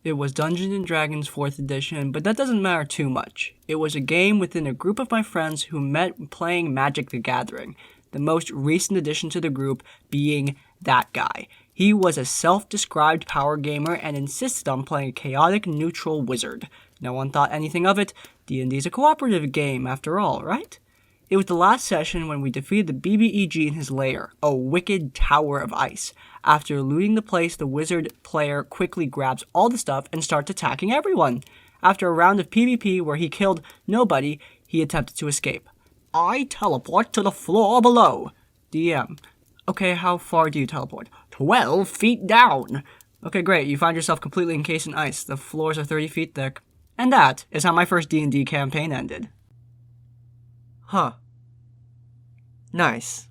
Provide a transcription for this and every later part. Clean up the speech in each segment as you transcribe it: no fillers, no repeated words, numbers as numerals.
It was Dungeons & Dragons 4th edition, but that doesn't matter too much. It was a game within a group of my friends who met playing Magic the Gathering, the most recent addition to the group being that guy. He was a self-described power gamer and insisted on playing a chaotic neutral wizard. No one thought anything of it. D&D is a cooperative game after all, right? It was the last session when we defeated the BBEG in his lair, a wicked tower of ice. After looting the place, the wizard player quickly grabs all the stuff and starts attacking everyone. After a round of PvP where he killed nobody, he attempted to escape. I teleport to the floor below. DM. Okay, how far do you teleport? 12 feet down. Okay, great. You find yourself completely encased in ice. The floors are 30 feet thick. And that is how my first D&D campaign ended. Huh. Nice.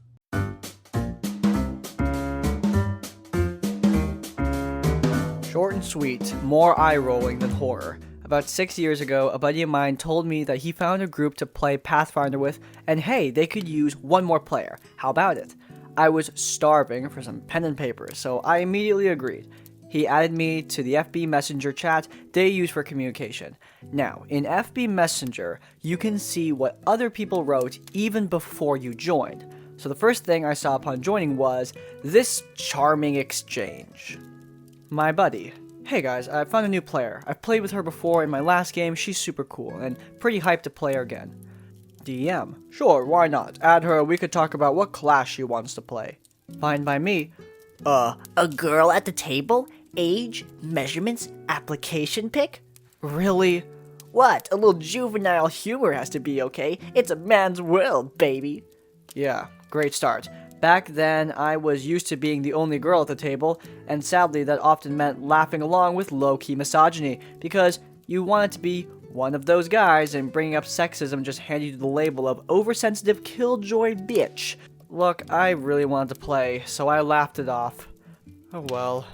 Short and sweet, more eye-rolling than horror. About 6 years ago, a buddy of mine told me that he found a group to play Pathfinder with, and hey, they could use one more player. How about it? I was starving for some pen and paper, so I immediately agreed. He added me to the FB Messenger chat they use for communication. Now, in FB Messenger, you can see what other people wrote even before you joined. So the first thing I saw upon joining was this charming exchange. My buddy. Hey guys, I found a new player. I've played with her before in my last game. She's super cool and pretty hyped to play her again. DM. Sure, why not? Add her, we could talk about what class she wants to play. Fine by me. A girl at the table? Age, measurements, application pic? Really? What? A little juvenile humor has to be okay. It's a man's world, baby. Yeah, great start. Back then, I was used to being the only girl at the table, and sadly that often meant laughing along with low-key misogyny, because you wanted to be one of those guys, and bringing up sexism just handed you the label of oversensitive killjoy bitch. Look, I really wanted to play, so I laughed it off. Oh well.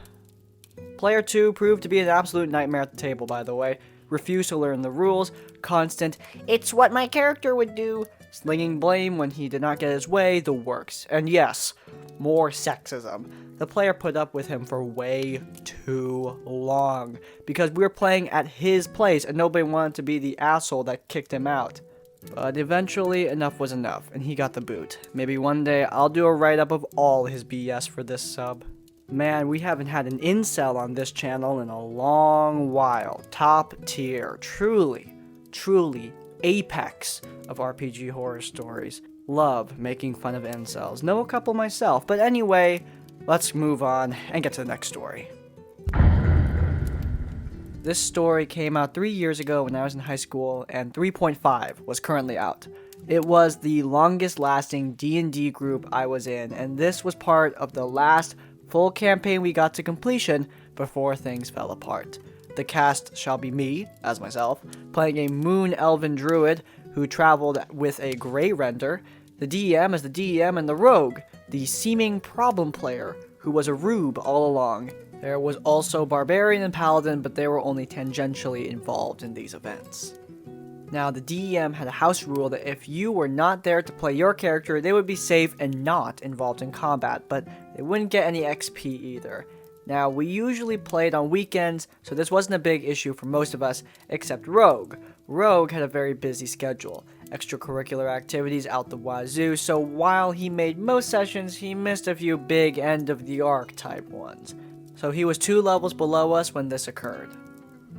Player 2 proved to be an absolute nightmare at the table, by the way. Refused to learn the rules, constant, it's what my character would do, slinging blame when he did not get his way, the works. And yes, more sexism. The player put up with him for way too long, because we were playing at his place and nobody wanted to be the asshole that kicked him out. But eventually, enough was enough, and he got the boot. Maybe one day I'll do a write-up of all his BS for this sub. Man, we haven't had an incel on this channel in a long while. Top tier. Truly apex of RPG horror stories. Love making fun of incels. Know a couple myself, but anyway, let's move on and get to the next story. This story came out 3 years ago when I was in high school, and 3.5 was currently out. It was the longest lasting D&D group I was in, and this was part of the last full campaign we got to completion before things fell apart. The cast shall be me, as myself, playing a moon elven druid who traveled with a gray render. The DM is the DM, and the rogue, the seeming problem player, who was a rube all along. There was also barbarian and paladin, but they were only tangentially involved in these events. Now, the DM had a house rule that if you were not there to play your character, they would be safe and not involved in combat, but they wouldn't get any XP either. Now, we usually played on weekends, so this wasn't a big issue for most of us, except Rogue. Rogue had a very busy schedule, extracurricular activities out the wazoo, so while he made most sessions, he missed a few big end-of-the-arc type ones. So he was 2 levels below us when this occurred.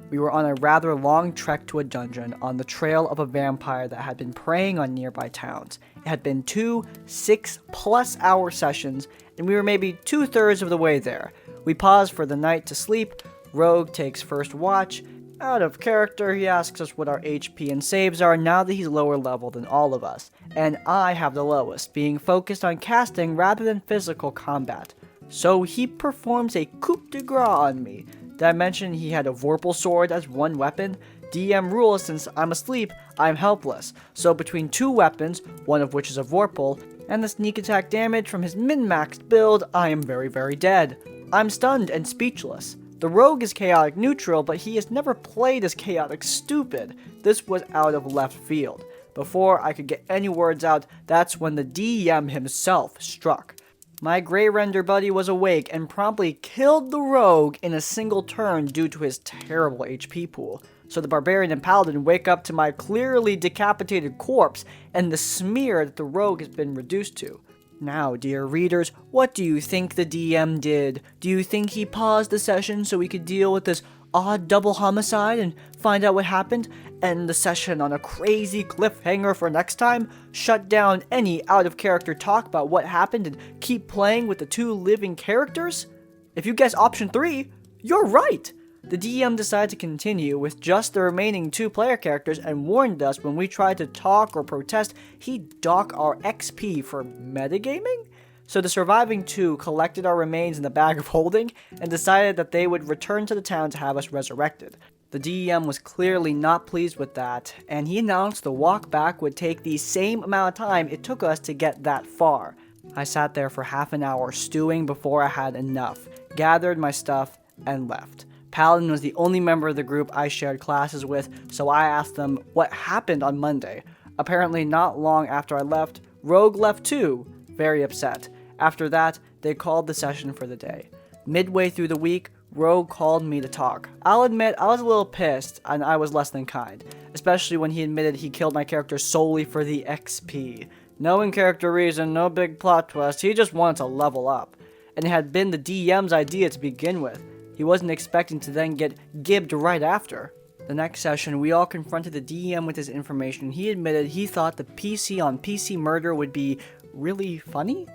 We were on a rather long trek to a dungeon on the trail of a vampire that had been preying on nearby towns. It had been 2 6+ hour sessions, and we were maybe 2/3 of the way there. We paused for the night to sleep. Rogue takes first watch. Out of character, he asks us what our HP and saves are now that he's lower level than all of us, and I have the lowest, being focused on casting rather than physical combat. So he performs a coup de grace on me. Did I mention he had a Vorpal sword as one weapon? DM rules, since I'm asleep, I'm helpless. So between 2 weapons, one of which is a Vorpal, and the sneak attack damage from his min-maxed build, I am very dead. I'm stunned and speechless. The rogue is chaotic neutral, but he has never played as chaotic stupid. This was out of left field. Before I could get any words out, that's when the DM himself struck. My gray render buddy was awake and promptly killed the rogue in a single turn due to his terrible HP pool. So the barbarian and paladin wake up to my clearly decapitated corpse and the smear that the rogue has been reduced to. Now, dear readers, what do you think the DM did? Do you think he paused the session so we could deal with this odd double homicide and find out what happened? End the session on a crazy cliffhanger for next time? Shut down any out-of-character talk about what happened and keep playing with the two living characters? If you guess option 3, you're right! The DM decided to continue with just the remaining 2 player characters and warned us when we tried to talk or protest, he'd dock our XP for metagaming? So the surviving 2 collected our remains in the bag of holding and decided that they would return to the town to have us resurrected. The DM was clearly not pleased with that, and he announced the walk back would take the same amount of time it took us to get that far. I sat there for half an hour stewing before I had enough, gathered my stuff, and left. Paladin was the only member of the group I shared classes with, so I asked them what happened on Monday. Apparently not long after I left, Rogue left too, very upset. After that, they called the session for the day. Midway through the week, Rogue called me to talk. I'll admit I was a little pissed, and I was less than kind, especially when he admitted he killed my character solely for the XP. No in-character reason, no big plot twist, he just wanted to level up. And it had been the DM's idea to begin with. He wasn't expecting to then get gibbed right after. The next session, we all confronted the DM with his information. He admitted he thought the PC on PC murder would be really funny,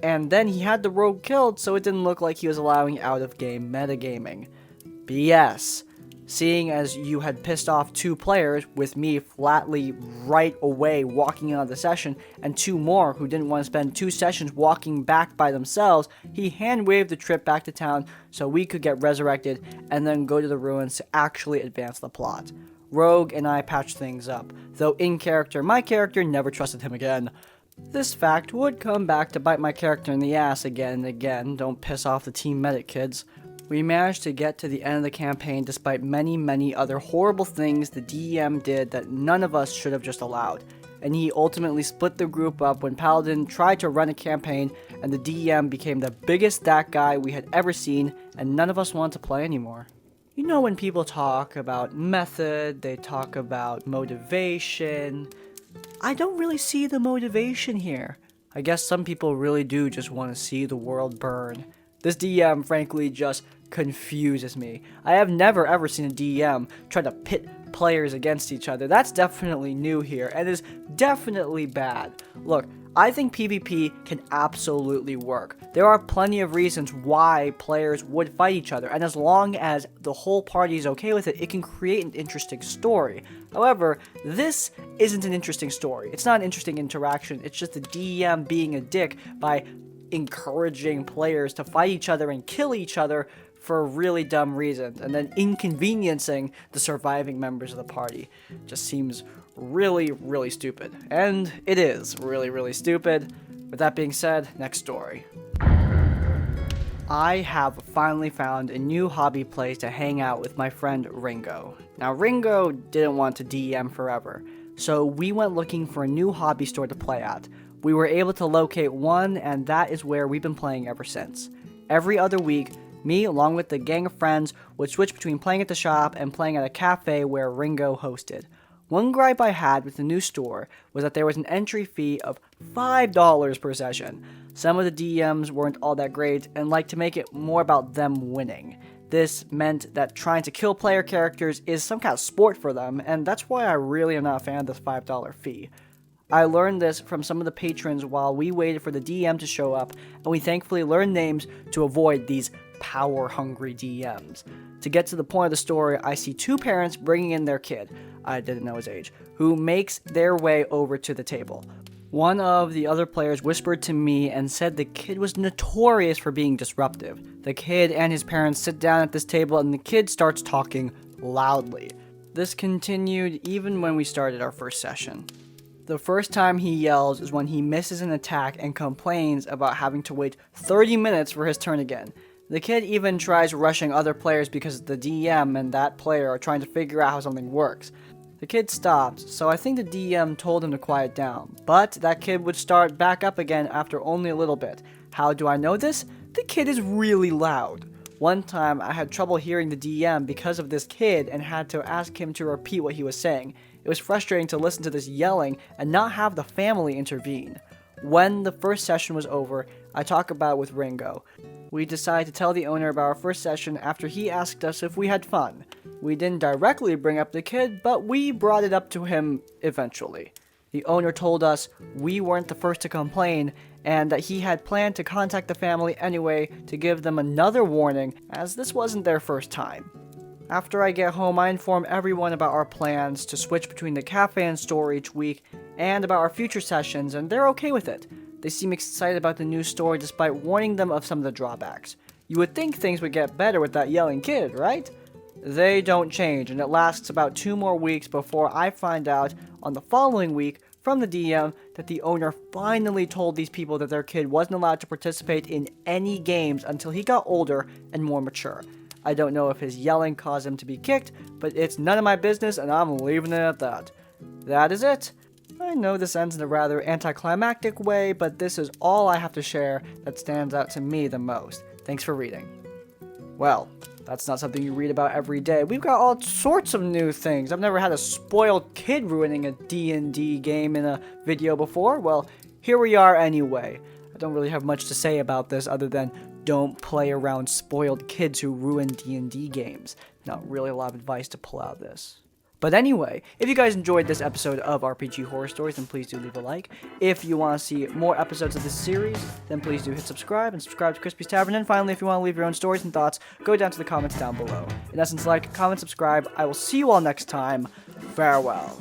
and then he had the rogue killed so it didn't look like he was allowing out-of-game metagaming. BS. Seeing as you had pissed off 2 players, with me flatly right away walking out of the session, and 2 more who didn't want to spend 2 sessions walking back by themselves, he hand-waved the trip back to town so we could get resurrected and then go to the ruins to actually advance the plot. Rogue and I patched things up, though in character, my character never trusted him again. This fact would come back to bite my character in the ass again and again. Don't piss off the team medic, kids. We managed to get to the end of the campaign despite many other horrible things the DM did that none of us should have just allowed. And he ultimately split the group up when Paladin tried to run a campaign and the DM became the biggest stat guy we had ever seen and none of us wanted to play anymore. You know, when people talk about method, they talk about motivation. I don't really see the motivation here. I guess some people really do just want to see the world burn. This DM frankly just confuses me. I have never ever seen a DM try to pit players against each other. That's definitely new here and is definitely bad. Look, I think PvP can absolutely work. There are plenty of reasons why players would fight each other, and as long as the whole party is okay with it, it can create an interesting story. However, this isn't an interesting story. It's not an interesting interaction. It's just the DM being a dick by encouraging players to fight each other and kill each other for really dumb reasons, and then inconveniencing the surviving members of the party. Just seems really stupid. And it is really stupid. With that being said, next story. I have finally found a new hobby place to hang out with my friend Ringo. Now Ringo didn't want to DM forever, so we went looking for a new hobby store to play at. We were able to locate one, and that is where we've been playing ever since. Every other week, me, along with the gang of friends, would switch between playing at the shop and playing at a cafe where Ringo hosted. One gripe I had with the new store was that there was an entry fee of $5 per session. Some of the DMs weren't all that great and liked to make it more about them winning. This meant that trying to kill player characters is some kind of sport for them, and that's why I really am not a fan of this $5 fee. I learned this from some of the patrons while we waited for the DM to show up, and we thankfully learned names to avoid these power-hungry DMs. To get to the point of the story, I see 2 parents bringing in their kid, I didn't know his age, who makes their way over to the table. One of the other players whispered to me and said the kid was notorious for being disruptive. The kid and his parents sit down at this table and the kid starts talking loudly. This continued even when we started our first session. The first time he yells is when he misses an attack and complains about having to wait 30 minutes for his turn again. The kid even tries rushing other players because the DM and that player are trying to figure out how something works. The kid stopped, so I think the DM told him to quiet down, but that kid would start back up again after only a little bit. How do I know this? The kid is really loud. One time I had trouble hearing the DM because of this kid and had to ask him to repeat what he was saying. It was frustrating to listen to this yelling and not have the family intervene. When the first session was over, I talked about it with Ringo. We decided to tell the owner about our first session after he asked us if we had fun. We didn't directly bring up the kid, but we brought it up to him eventually. The owner told us we weren't the first to complain and that he had planned to contact the family anyway to give them another warning, as this wasn't their first time. After I get home, I inform everyone about our plans to switch between the cafe and store each week and about our future sessions, and they're okay with it. They seem excited about the new story despite warning them of some of the drawbacks. You would think things would get better with that yelling kid, right? They don't change, and it lasts about 2 more weeks before I find out on the following week from the DM that the owner finally told these people that their kid wasn't allowed to participate in any games until he got older and more mature. I don't know if his yelling caused him to be kicked, but it's none of my business and I'm leaving it at that. That is it. I know this ends in a rather anticlimactic way, but this is all I have to share that stands out to me the most. Thanks for reading. Well, that's not something you read about every day. We've got all sorts of new things. I've never had a spoiled kid ruining a D&D game in a video before. Well, here we are anyway. I don't really have much to say about this other than don't play around spoiled kids who ruin D&D games. Not really a lot of advice to pull out of this. But anyway, if you guys enjoyed this episode of RPG Horror Stories, then please do leave a like. If you want to see more episodes of this series, then please do hit subscribe and subscribe to Crispy's Tavern. And finally, if you want to leave your own stories and thoughts, go down to the comments down below. In essence, like, comment, subscribe. I will see you all next time. Farewell.